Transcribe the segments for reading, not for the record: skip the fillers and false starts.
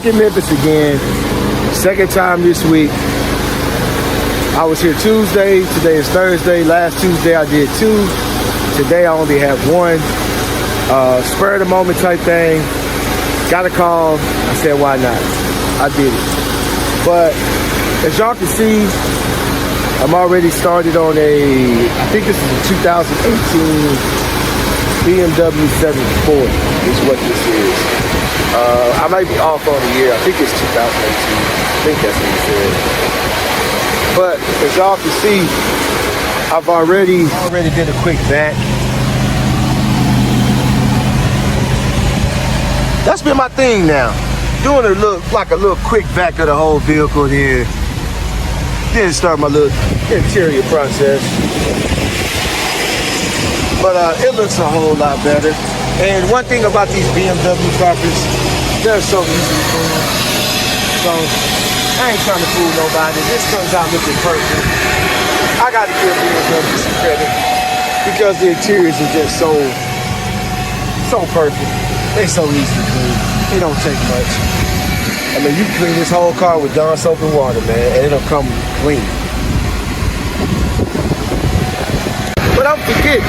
back in Memphis again. Second time this week. I was here Tuesday. Today is Thursday. Last Tuesday I did 2. Today I only have 1. Spur of the moment type thing. Got a call. I said, why not? I did it. But as y'all can see, I'm already started on I think this is a 2018 BMW 740 is what this is. I might be off on the year. I think it's 2018. I think that's what he said. But as y'all can see, I've already did a quick vac. That's been my thing now. Doing a little quick vac of the whole vehicle, then start my little interior process. But it looks a whole lot better. And one thing about these BMW carpets, they're so easy to clean. So I ain't trying to fool nobody. This comes out looking perfect. I gotta give BMW some credit because the interiors are just so perfect. They're so easy to clean. It don't take much. I mean, you can clean this whole car with Dawn soap and water, man, and it'll come clean. But don't forget,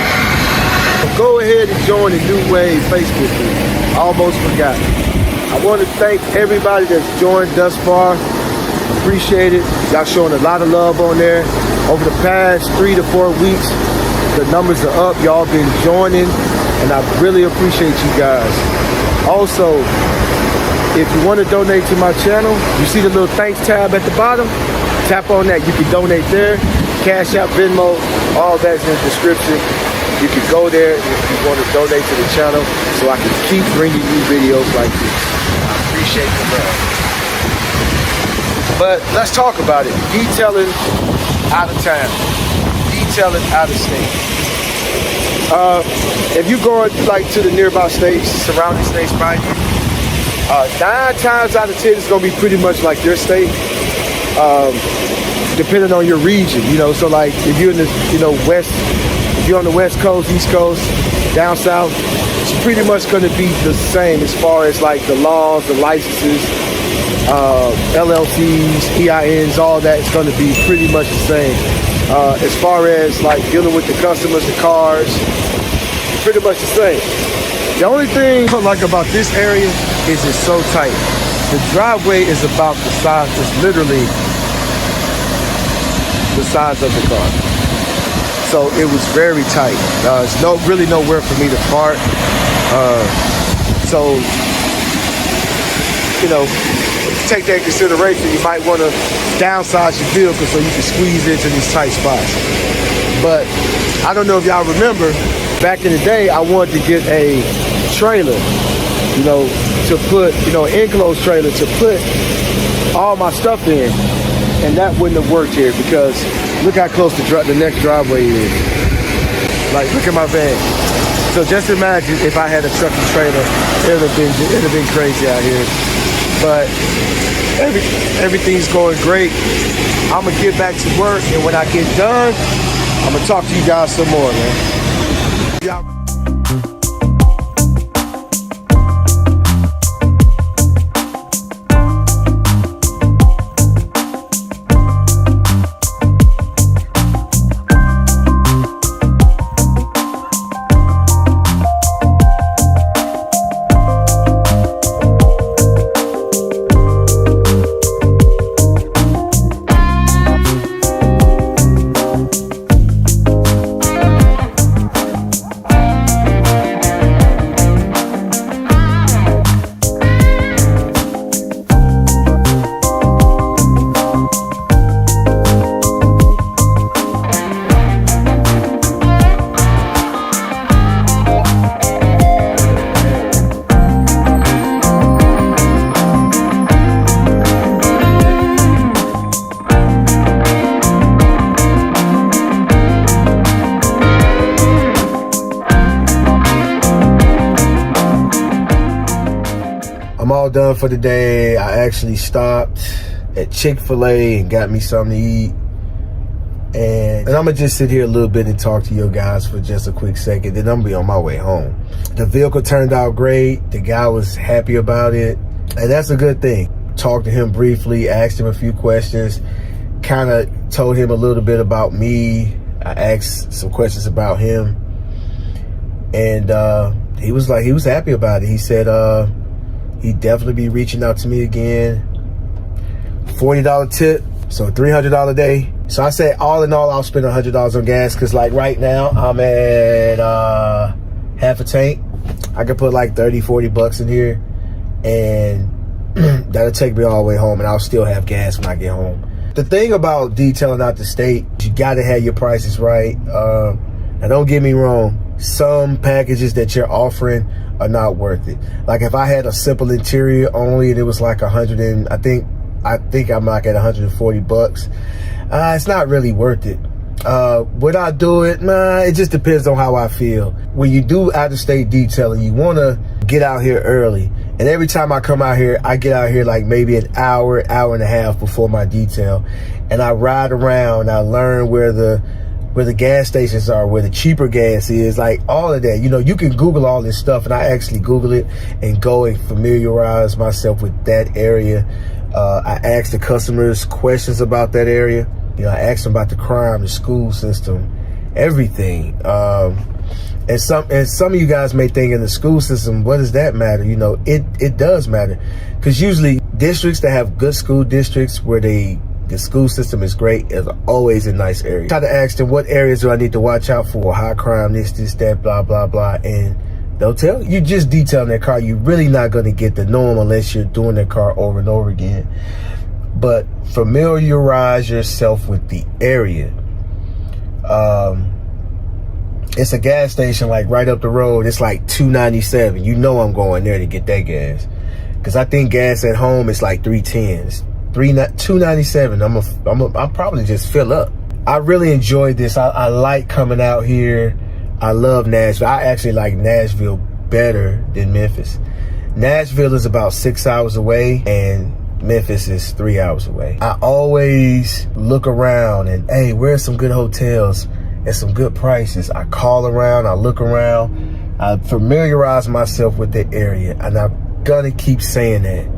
go ahead and join the New Wave Facebook group. I almost forgot. I want to thank everybody that's joined thus far. Appreciate it. Y'all showing a lot of love on there. Over the past 3 to 4 weeks, the numbers are up. Y'all been joining, and I really appreciate you guys. Also, if you want to donate to my channel, you see the little thanks tab at the bottom? Tap on that. You can donate there. Cash App, Venmo, all that's in the description. You can go there if you want to donate to the channel so I can keep bringing you videos like this. I appreciate the love. But let's talk about it. Detailing out of town. Detailing out of state. If you go like to the nearby states, surrounding states by you, 9 times out of 10 it's gonna be pretty much like your state. Depending on your region, so like if you're in the, if you're on the West Coast, East Coast, down South, it's pretty much going to be the same as far as like the laws, the licenses, LLCs, EINs, all that is going to be pretty much the same. As far as like dealing with the customers, the cars, pretty much the same. The only thing I like about this area is it's so tight. The driveway is about the size, it's literally the size of the car. So it was very tight. There's really nowhere for me to park. So, take that into consideration. You might want to downsize your vehicle so you can squeeze into these tight spots. But I don't know if y'all remember, back in the day, I wanted to get a trailer, to put, an enclosed trailer to put all my stuff in. And that wouldn't have worked here because look how close the next driveway is. Like, look at my van. So just imagine if I had a truck and trailer, it'd have been crazy out here. But everything's going great. I'm gonna get back to work, and when I get done, I'm gonna talk to you guys some more, man. Y'all. all done for the day. I actually stopped at Chick-fil-A and got me something to eat. And I'm gonna just sit here a little bit and talk to you guys for just a quick second. Then I'm gonna be on my way home. The vehicle turned out great. The guy was happy about it. And that's a good thing. Talked to him briefly, asked him a few questions, kind of told him a little bit about me. I asked some questions about him. And he was happy about it. He said he'd definitely be reaching out to me again. $40 tip, so $300 a day. So I said all in all, I'll spend $100 on gas, because like right now I'm at half a tank. I could put like 30-40 bucks in here, and that'll take me all the way home, and I'll still have gas when I get home. The thing about detailing out the state, you gotta have your prices right. Now don't get me wrong, some packages that you're offering are not worth it. Like if I had a simple interior only and it was like I think I'm like at 140 bucks. It's not really worth it. Would I do it? Nah, it just depends on how I feel. When you do out-of-state detailing, you want to get out here early. And every time I come out here, I get out here like maybe an hour and a half before my detail. And I ride around, I learn where the gas stations are, where the cheaper gas is, like all of that. You know, you can Google all this stuff, and I actually Google it and go and familiarize myself with that area. I ask the customers questions about that area. You know, I ask them about the crime, the school system, everything. And some of you guys may think in the school system, what does that matter? You know, it does matter, because usually districts that have good school districts where the school system is great is always a nice area. Try to ask them, what areas do I need to watch out for? High crime, this, that, blah, blah, blah. And they'll tell you, just detailing their car. You're really not going to get the norm unless you're doing their car over and over again. But familiarize yourself with the area. It's a gas station like right up the road. It's like $2.97. You know I'm going there to get that gas, because I think gas at home is like $3.10. $2.97. I'll probably just fill up. I really enjoyed this. I like coming out here. I love Nashville. I actually like Nashville better than Memphis. Nashville is about 6 hours away, and Memphis is 3 hours away. I always look around and, hey, where's some good hotels and some good prices? I call around, I look around, I familiarize myself with the area, and I'm gonna keep saying that.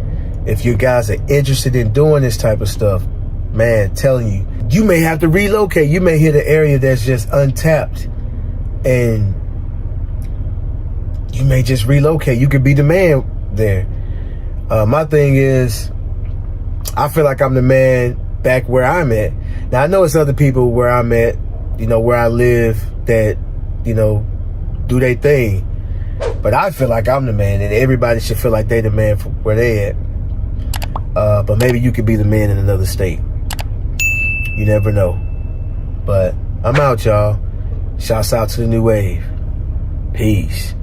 If you guys are interested in doing this type of stuff, man, telling you, you may have to relocate. You may hit an area that's just untapped, and you may just relocate. You could be the man there. My thing is, I feel like I'm the man back where I'm at. Now, I know it's other people where I'm at, you know, where I live, that, you know, do their thing. But I feel like I'm the man, and everybody should feel like they the man for where they at. But maybe you could be the man in another state. You never know. But I'm out, y'all. Shouts out to the new wave. Peace.